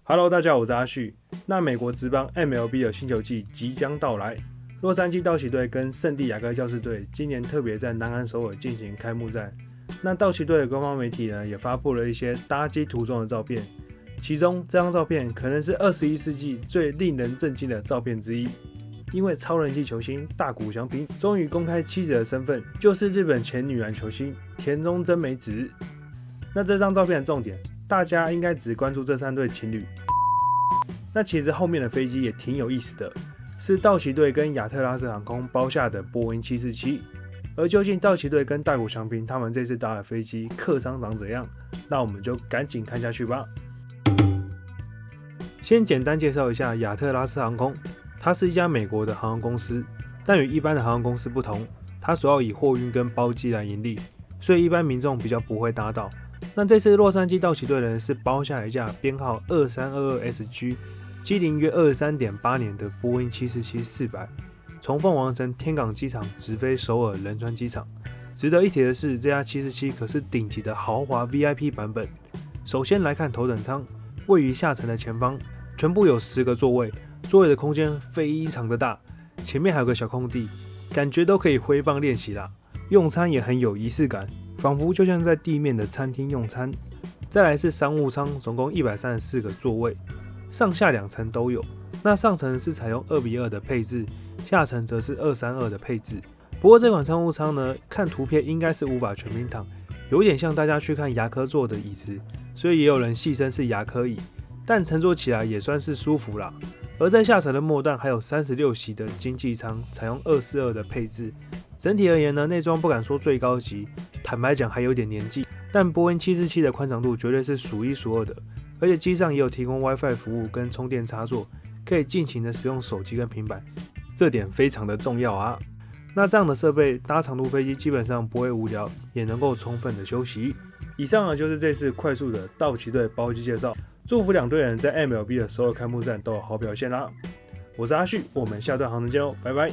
Hello， 大家好，我是阿旭。那美国职棒 MLB 的新球季即将到来，洛杉矶道奇队跟圣地亚哥教士队今年特别在南安首尔进行开幕战。那道奇队的官方媒体呢也发布了一些搭机涂装的照片，其中这张照片可能是21世纪最令人震惊的照片之一，因为超人气球星大谷翔平终于公开妻子的身份，就是日本前女篮球星田中真美子。那这张照片的重点，大家应该只关注这3对情侣。那其实后面的飞机也挺有意思的，是道奇队跟亚特拉斯航空包下的波音747。而究竟道奇队跟大谷翔平他们这次搭的飞机客舱长怎样？那我们就赶紧看下去吧。先简单介绍一下亚特拉斯航空，它是一家美国的航空公司，但与一般的航空公司不同，它主要以货运跟包机来盈利，所以一般民众比较不会搭到。那这次洛杉矶道奇队呢是包下一架编号2322SG，机龄约23.8年的波音747-400，从凤凰城天港机场直飞首尔仁川机场。值得一提的是，这架747可是顶级的豪华 VIP 版本。首先来看头等舱，位于下层的前方，全部有10个座位，座位的空间非常的大，前面还有个小空地，感觉都可以挥棒练习啦。用餐也很有仪式感，仿佛就像在地面的餐厅用餐。再来是商务舱，总共134个座位，上下2层都有。那上层是采用2:2的配置，下层则是2:32的配置。不过这款商务舱呢，看图片应该是无法全平躺，有点像大家去看牙科座的椅子，所以也有人戏称是牙科椅，但乘坐起来也算是舒服啦。而在下层的末段还有36席的经济舱，采用2:42的配置。整体而言呢，内装不敢说最高级，坦白讲还有点年纪，但波音747的宽敞度绝对是数1数2的，而且机上也有提供 WiFi 服务跟充电插座，可以尽情的使用手机跟平板，这点非常的重要啊。那这样的设备搭长途飞机基本上不会无聊，也能够充分的休息。以上呢就是这次快速的道奇队包机介绍，祝福2队人在 MLB 的首尔开幕战都有好表现啦。我是阿旭，我们下段航程见喽，拜拜。